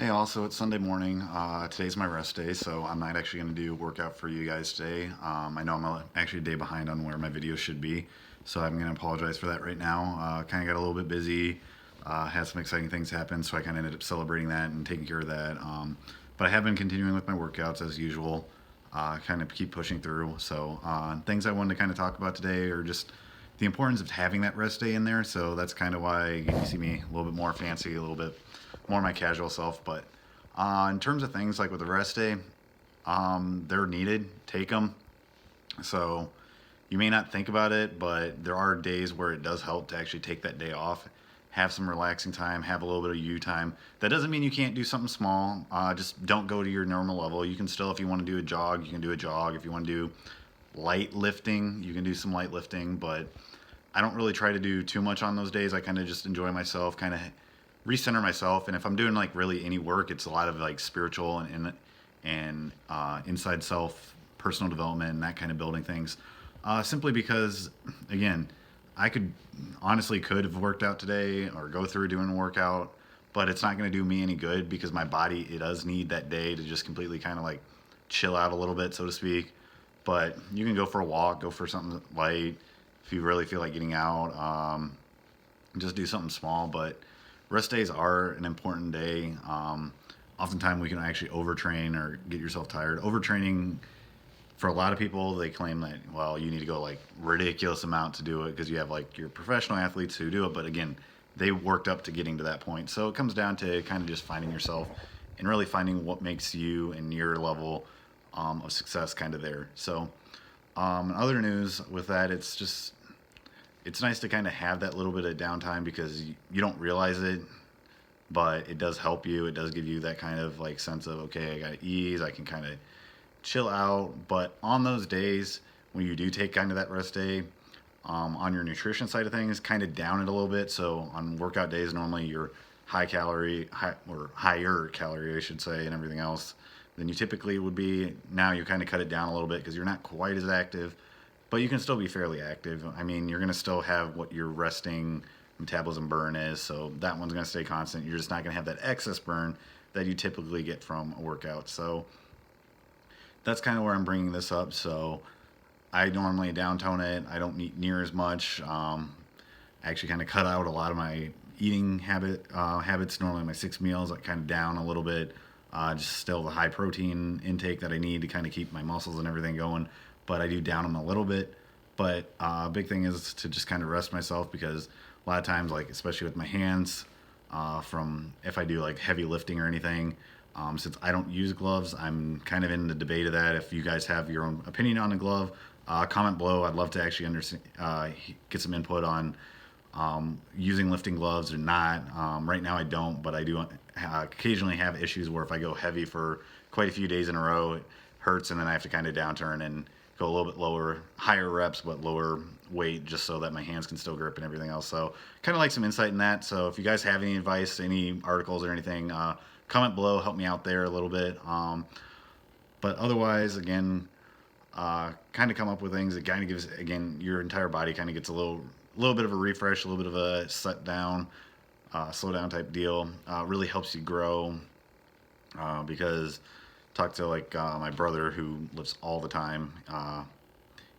Hey, also, it's Sunday morning. Today's my rest day, so I'm not actually going to do a workout for you guys today. I know actually a day behind on where my videos should be, so I'm going to apologize for that right now. Kind of got a little bit busy, had some exciting things happen, so I kind of ended up celebrating that and taking care of that. But I have been continuing with my workouts as usual, kind of keep pushing through. So, things I wanted to kind of talk about today are just the importance of having that rest day in there. So that's kind of why you see me a little bit more fancy, a little bit more my casual self. But in terms of things like with the rest day, they're needed. Take them. So you may not think about it, but there are days where it does help to actually take that day off, have some relaxing time, have a little bit of you time. That doesn't mean you can't do something small. Just don't go to your normal level. You can still, if you want to do a jog, you can do a jog. If you want to do light lifting, you can do some light lifting, but I don't really try to do too much on those days. I kind of just enjoy myself, kind of recenter myself. And if I'm doing like really any work, it's a lot of like spiritual and inside self, personal development, and that kind of building things. Simply because, again, I could have worked out today or go through doing a workout, but it's not going to do me any good because my body, it does need that day to just completely kind of like chill out a little bit, so to speak. But you can go for a walk, go for something light if you really feel like getting out. Just do something small. But rest days are an important day. Oftentimes we can actually overtrain or get yourself tired. Overtraining, for a lot of people, they claim that, well, you need to go like ridiculous amount to do it because you have like your professional athletes who do it. But again, they worked up to getting to that point. So it comes down to kind of just finding yourself and really finding what makes you and your level of success kind of there. So in other news with that, it's nice to kind of have that little bit of downtime because you don't realize it, but it does help you. It does give you that kind of like sense of, okay, I got ease. I can kind of chill out. But on those days when you do take kind of that rest day, on your nutrition side of things, kind of down it a little bit. So on workout days, normally you're or higher calorie, I should say, and everything else than you typically would be. Now you kind of cut it down a little bit because you're not quite as active, but you can still be fairly active. I mean, you're going to still have what your resting metabolism burn is, so that one's going to stay constant. You're just not going to have that excess burn that you typically get from a workout. So that's kind of where I'm bringing this up. So I normally downtone it. I don't eat near as much. I actually kind of cut out a lot of my eating habits. Normally my 6 meals, I kind of down a little bit. Just still the high protein intake that I need to kind of keep my muscles and everything going, but I do down them a little bit. But big thing is to just kind of rest myself because a lot of times, like especially with my hands, from if I do like heavy lifting or anything, since I don't use gloves, I'm kind of in the debate of that. If you guys have your own opinion on the glove, comment below. I'd love to actually get some input on using lifting gloves or not. Right now I don't, but I do occasionally have issues where if I go heavy for quite a few days in a row, it hurts, and then I have to kind of downturn and go a little bit lower, higher reps, but lower weight, just so that my hands can still grip and everything else. So kind of like some insight in that. So if you guys have any advice, any articles or anything, comment below, help me out there a little bit. But otherwise, again, kind of come up with things that kind of gives, again, your entire body kind of gets a little bit of a refresh, a little bit of a slow down type deal. Really helps you grow, because talk to like my brother who lifts all the time.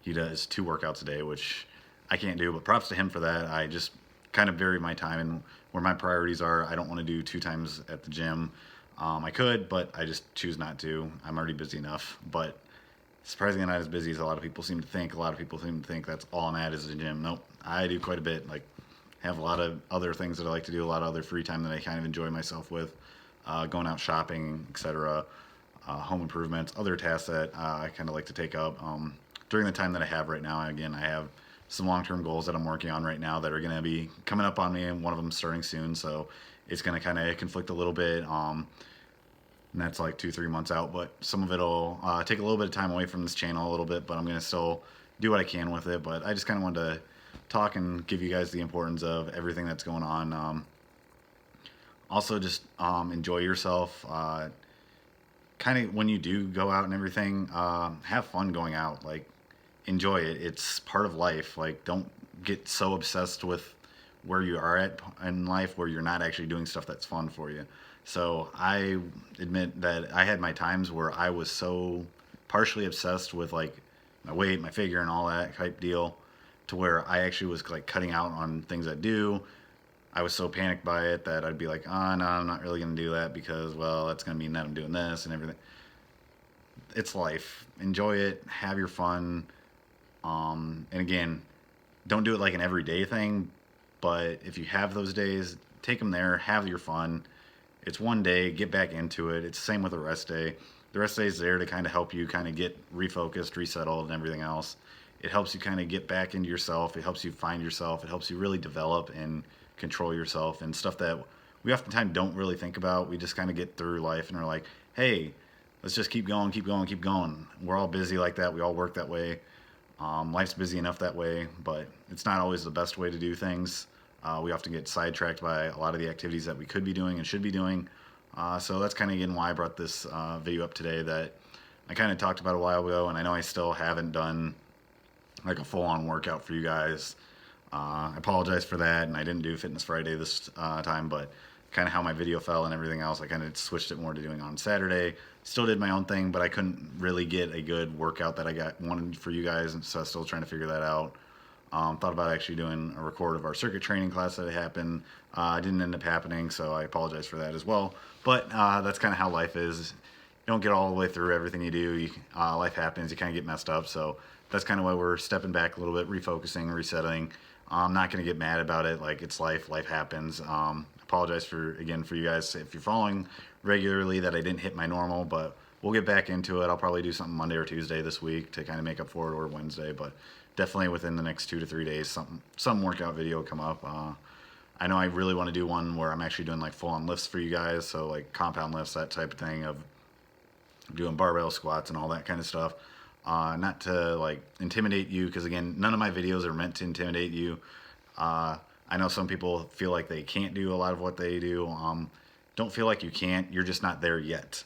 He does 2 workouts a day, which I can't do, but props to him for that. I just kind of vary my time and where my priorities are. I don't want to do 2 times at the gym. I could, but I just choose not to. I'm already busy enough, but surprisingly not as busy as a lot of people seem to think. A lot of people seem to think that's all I'm at is the gym. Nope, I do quite a bit. Like, have a lot of other things that I like to do, a lot of other free time that I kind of enjoy myself with, going out shopping, etc., home improvements, other tasks that I kind of like to take up during the time that I have right now. Again, I have some long-term goals that I'm working on right now that are going to be coming up on me, and one of them starting soon, so it's going to kind of conflict a little bit. And that's like 2-3 months out, but some of it'll take a little bit of time away from this channel a little bit, but I'm going to still do what I can with it. But I just kind of wanted to talk and give you guys the importance of everything that's going on. Also, just enjoy yourself. Kind of when you do go out and everything, have fun going out. Like, enjoy it. It's part of life. Like, don't get so obsessed with where you are at in life where you're not actually doing stuff that's fun for you. So I admit that I had my times where I was so partially obsessed with like my weight, my figure, and all that type deal, to where I actually was like cutting out on things I do. I was so panicked by it that I'd be like, oh no, I'm not really gonna do that because, well, that's gonna mean that I'm doing this and everything. It's life. Enjoy it. Have your fun. And again, don't do it like an everyday thing, but if you have those days, take them there, have your fun. It's one day, get back into it. It's the same with a rest day. The rest day is there to kind of help you kind of get refocused, resettled, and everything else. It helps you kind of get back into yourself. It helps you find yourself. It helps you really develop and control yourself and stuff that we oftentimes don't really think about. We just kind of get through life and are like, hey, let's just keep going, keep going, keep going. We're all busy like that. We all work that way. Life's busy enough that way, but it's not always the best way to do things. We often get sidetracked by a lot of the activities that we could be doing and should be doing. So that's kind of again why I brought this video up today that I kind of talked about a while ago, and I know I still haven't done like a full-on workout for you guys. I apologize for that, and I didn't do Fitness Friday this time, but kind of how my video fell and everything else, I kind of switched it more to doing on Saturday. Still did my own thing, but I couldn't really get a good workout that I wanted for you guys, and so I'm still trying to figure that out. Thought about actually doing a record of our circuit training class that happened. Didn't end up happening, so I apologize for that as well. But that's kind of how life is. You don't get all the way through everything you do. Life happens. You kind of get messed up. So that's kind of why we're stepping back a little bit, refocusing, resetting. I'm not going to get mad about it. Like, it's life. Life happens. Apologize for you guys if you're following regularly that I didn't hit my normal, but we'll get back into it. I'll probably do something Monday or Tuesday this week to kind of make up for it, or Wednesday, but definitely within the next 2 to 3 days, some workout video will come up. I know I really want to do one where I'm actually doing like full-on lifts for you guys, so like compound lifts, that type of thing, of doing barbell squats and all that kind of stuff. Not to like intimidate you, because again, none of my videos are meant to intimidate you. I know some people feel like they can't do a lot of what they do. Don't feel like you can't. You're just not there yet.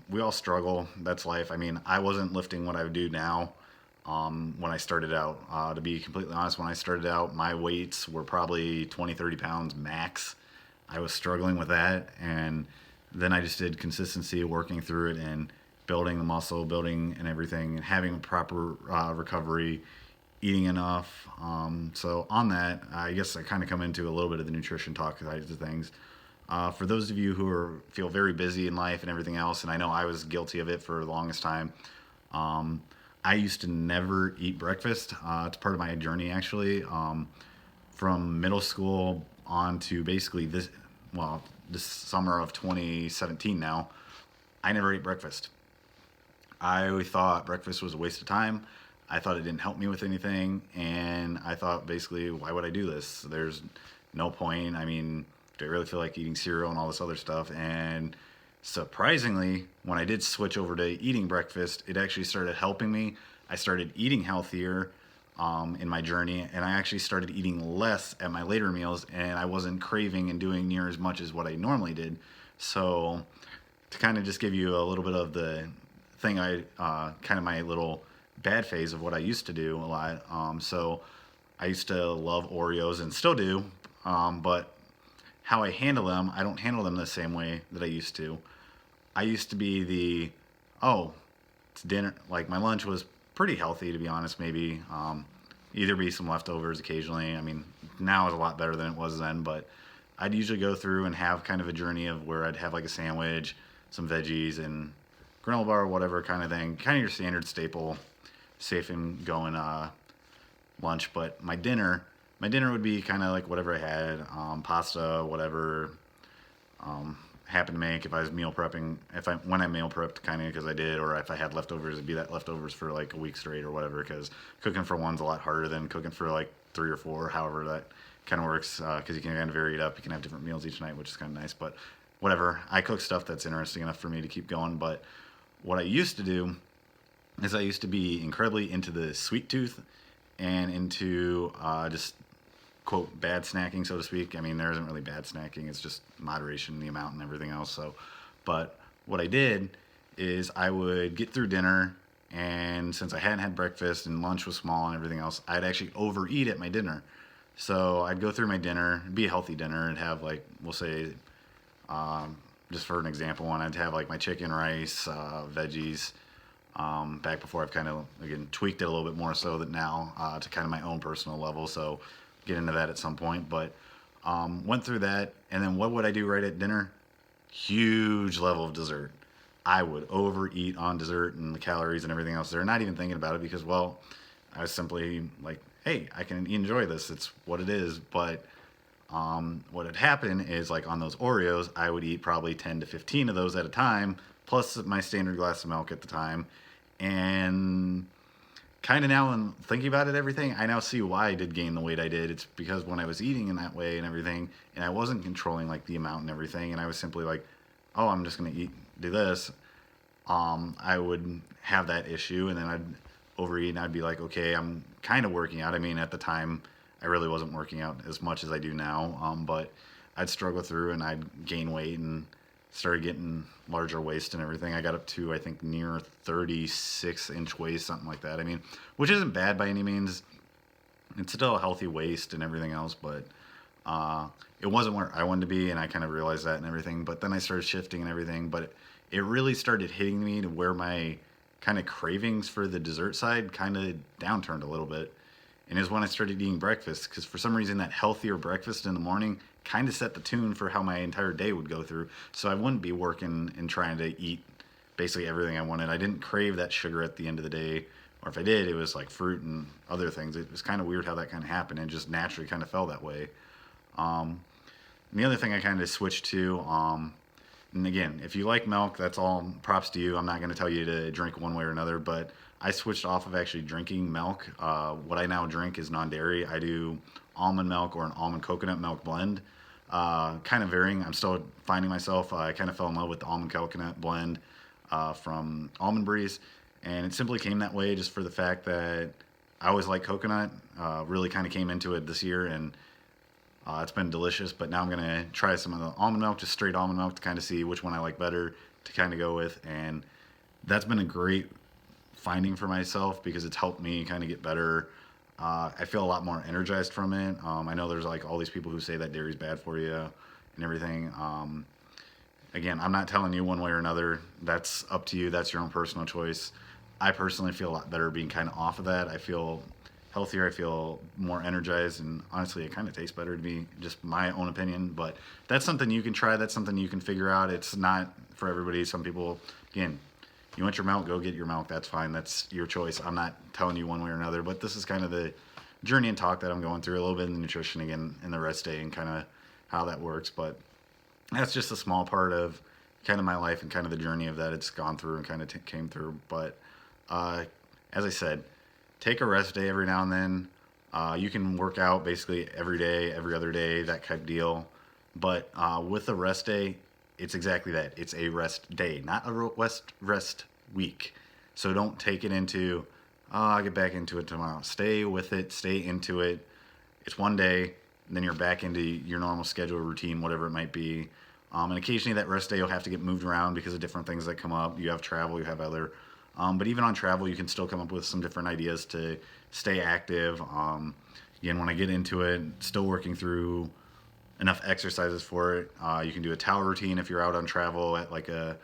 We all struggle. That's life. I mean, I wasn't lifting what I would do now when I started out. To be completely honest, when I started out, my weights were probably 20, 30 pounds max. I was struggling with that, and then I just did consistency, working through it, and building the muscle, building and everything, and having a proper recovery, eating enough. So on that, I guess I kind of come into a little bit of the nutrition talk side of things. For those of you who feel very busy in life and everything else, and I know I was guilty of it for the longest time, I used to never eat breakfast. It's part of my journey, actually. From middle school on to basically this summer of 2017 now, I never ate breakfast. I always thought breakfast was a waste of time. I thought it didn't help me with anything, and I thought basically, why would I do this? There's no point. I mean, do I really feel like eating cereal and all this other stuff? And surprisingly, when I did switch over to eating breakfast, it actually started helping me. I started eating healthier in my journey, and I actually started eating less at my later meals, and I wasn't craving and doing near as much as what I normally did. So to kind of just give you a little bit of the thing, kind of my little bad phase of what I used to do a lot. So I used to love Oreos and still do, but how I handle them, I don't handle them the same way that I used to. I used to be it's dinner. Like, my lunch was pretty healthy, to be honest, maybe. Either be some leftovers occasionally. I mean, now it's a lot better than it was then, but I'd usually go through and have kind of a journey of where I'd have like a sandwich, some veggies, and granola bar, whatever kind of thing. Kind of your standard staple, safe and going lunch. But my dinner would be kind of like whatever I had, pasta, whatever happened to make. If I was meal prepping, when I meal prepped, kind of, because I did, or if I had leftovers, it'd be that leftovers for like a week straight or whatever, because cooking for one's a lot harder than cooking for like 3 or 4, however that kind of works, because you can kind of vary it up. You can have different meals each night, which is kind of nice. But whatever, I cook stuff that's interesting enough for me to keep going. But what I used to do is I used to be incredibly into the sweet tooth and into just, quote, bad snacking, so to speak. I mean, there isn't really bad snacking. It's just moderation in the amount and everything else. So, but what I did is I would get through dinner, and since I hadn't had breakfast and lunch was small and everything else, I'd actually overeat at my dinner. So I'd go through my dinner, it'd be a healthy dinner, and have like, we'll say, just for an example one, I'd have like my chicken, rice, veggies. Back before I've kind of again tweaked it a little bit more so that now to kind of my own personal level. So get into that at some point. But went through that, and then what would I do right at dinner? Huge level of dessert. I would overeat on dessert and the calories and everything else. They're not even thinking about it because, well, I was simply like, hey, I can enjoy this. It's what it is. But what had happened is like on those Oreos, I would eat probably 10 to 15 of those at a time, plus my standard glass of milk at the time. And kind of now, in thinking about it, everything, I now see why I did gain the weight I did. It's because when I was eating in that way and everything, and I wasn't controlling like the amount and everything, and I was simply like, oh, I'm just going to do this, I would have that issue, and then I'd overeat, and I'd be like, okay, I'm kind of working out. I mean, at the time, I really wasn't working out as much as I do now, but I'd struggle through, and I'd gain weight, and started getting larger waist and everything. I got up to, I think, near 36-inch waist, something like that. I mean, which isn't bad by any means. It's still a healthy waist and everything else, but it wasn't where I wanted to be, and I kind of realized that and everything. But then I started shifting and everything, but it really started hitting me to where my kind of cravings for the dessert side kind of downturned a little bit. And is when I started eating breakfast, because for some reason that healthier breakfast in the morning kind of set the tune for how my entire day would go through. So I wouldn't be working and trying to eat basically everything I wanted. I didn't crave that sugar at the end of the day, or if I did, it was like fruit and other things. It was kind of weird how that kind of happened, and just naturally kind of fell that way. And the other thing I kind of switched to, and again, if you like milk, that's all props to you. I'm not going to tell you to drink one way or another, but I switched off of actually drinking milk. What I now drink is non-dairy. I do almond milk or an almond coconut milk blend. Kind of varying. I'm still finding myself. I kind of fell in love with the almond coconut blend from Almond Breeze, and it simply came that way just for the fact that I always liked coconut. Really kind of came into it this year, and it's been delicious. But now I'm gonna try some of the almond milk, just straight almond milk, to kind of see which one I like better to kind of go with, and that's been a great finding for myself because it's helped me kind of get better. I feel a lot more energized from it. I know there's like all these people who say that dairy's bad for you and everything. Again, I'm not telling you one way or another. That's up to you. That's your own personal choice. I personally feel a lot better being kind of off of that. I feel healthier. I feel more energized, and honestly, it kind of tastes better to me. Just my own opinion, but that's something you can try. That's something you can figure out. It's not for everybody. Some people, again, you want your milk, go get your milk. That's fine. That's your choice. I'm not telling you one way or another, but this is kind of the journey and talk that I'm going through, a little bit in the nutrition again in the rest day and kind of how that works. But that's just a small part of kind of my life and kind of the journey of that it's gone through and kind of came through. But as I said, take a rest day every now and then. You can work out basically every day, every other day, that type of deal. But with a rest day, it's exactly that. It's a rest day, not a rest week. So don't take it into, oh, I'll get back into it tomorrow. Stay with it. Stay into it. It's one day, and then you're back into your normal schedule, routine, whatever it might be. And occasionally that rest day you'll have to get moved around because of different things that come up. You have travel, you have other. But even on travel, you can still come up with some different ideas to stay active. Again, when I get into it, still working through enough exercises for it. You can do a towel routine if you're out on travel at like a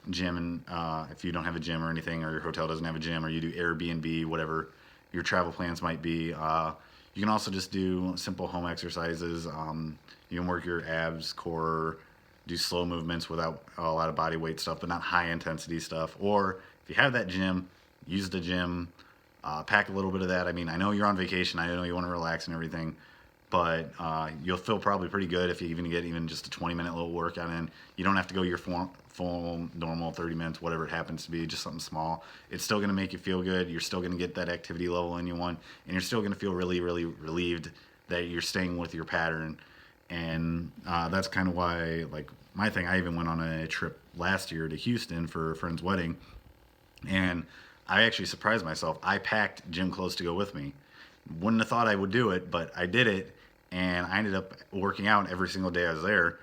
gym, and if you don't have a gym or anything, or your hotel doesn't have a gym, or you do Airbnb, whatever your travel plans might be. You can also just do simple home exercises. You can work your abs, core, do slow movements without a lot of body weight stuff, but not high intensity stuff. Or if you have that gym, use the gym, pack a little bit of that. I mean, I know you're on vacation. I know you want to relax and everything, but you'll feel probably pretty good if you even get even just a 20-minute little workout in. You don't have to go your full normal 30 minutes, whatever it happens to be, just something small. It's still going to make you feel good. You're still going to get that activity level in you want, and you're still going to feel really, really relieved that you're staying with your pattern. And that's kind of why, like, my thing, I even went on a trip last year to Houston for a friend's wedding, and I actually surprised myself. I packed gym clothes to go with me. Wouldn't have thought I would do it, but I did it, and I ended up working out every single day I was there.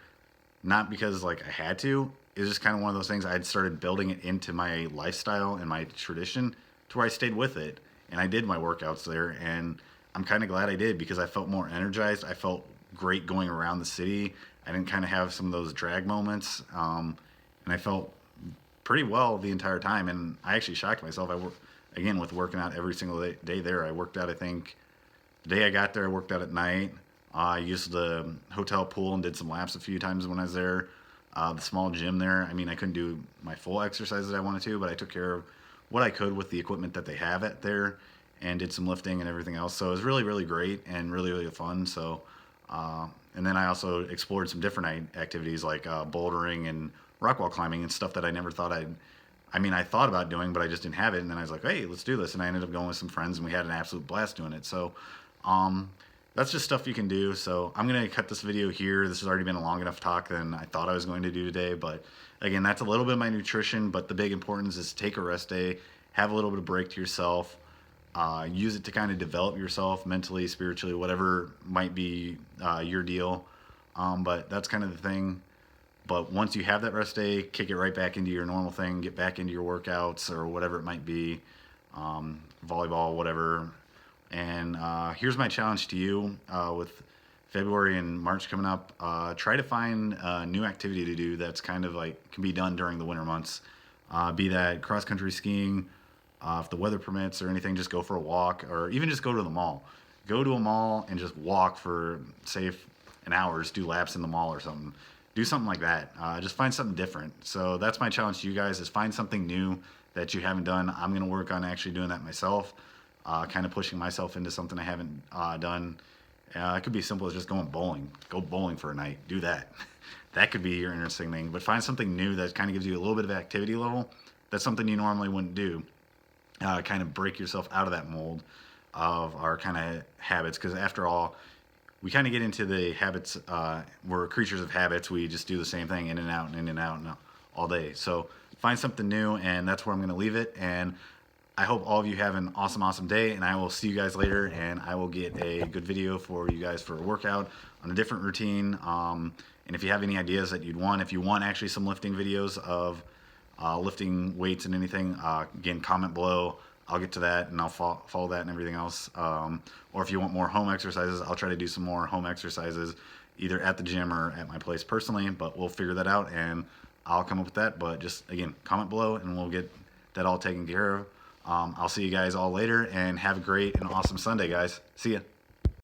Not because like I had to. It was just kind of one of those things. I had started building it into my lifestyle and my tradition to where I stayed with it, and I did my workouts there, and I'm kind of glad I did because I felt more energized. I felt great going around the city. I didn't kind of have some of those drag moments, and I felt pretty well the entire time. And I actually shocked myself. I work again with working out every single day there. I worked out. I think the day I got there, I worked out at night. I used the hotel pool and did some laps a few times when I was there. The small gym there. I mean, I couldn't do my full exercise that I wanted to, but I took care of what I could with the equipment that they have at there, and did some lifting and everything else. So it was really, really great and really, really fun. So, and then I also explored some different activities like bouldering and rock wall climbing and stuff that I never thought I'd. I mean, I thought about doing, but I just didn't have it. And then I was like, hey, let's do this. And I ended up going with some friends, and we had an absolute blast doing it. So, um, that's just stuff you can do. So I'm going to cut this video here. This has already been a long enough talk than I thought I was going to do today. But again, that's a little bit of my nutrition. But the big importance is take a rest day, have a little bit of break to yourself, use it to kind of develop yourself mentally, spiritually, whatever might be your deal. But that's kind of the thing. But once you have that rest day, kick it right back into your normal thing, get back into your workouts or whatever it might be, volleyball, whatever. And here's my challenge to you with February and March coming up. Try to find a new activity to do that's kind of like can be done during the winter months. Be that cross country skiing, if the weather permits or anything, just go for a walk or even just go to the mall. Go to a mall and just walk for, say, an hour, just do laps in the mall or something. Do something like that. Just find something different. So that's my challenge to you guys is find something new that you haven't done. I'm going to work on actually doing that myself. Kind of pushing myself into something I haven't done. It could be as simple as just going bowling. Go bowling for a night. Do that. That could be your interesting thing. But find something new that kind of gives you a little bit of activity level. That's something you normally wouldn't do. Kind of break yourself out of that mold of our kind of habits. Because after all, we kind of get into the habits. We're creatures of habits. We just do the same thing in and out and in and out and all day. So find something new, and that's where I'm going to leave it. And I hope all of you have an awesome, awesome day, and I will see you guys later, and I will get a good video for you guys for a workout on a different routine. And if you have any ideas that you'd want, if you want actually some lifting videos of lifting weights and anything, again, comment below. I'll get to that, and I'll follow that and everything else. Or if you want more home exercises, I'll try to do some more home exercises either at the gym or at my place personally, but we'll figure that out, and I'll come up with that. But just, again, comment below, and we'll get that all taken care of. I'll see you guys all later, and have a great and awesome Sunday, guys. See ya.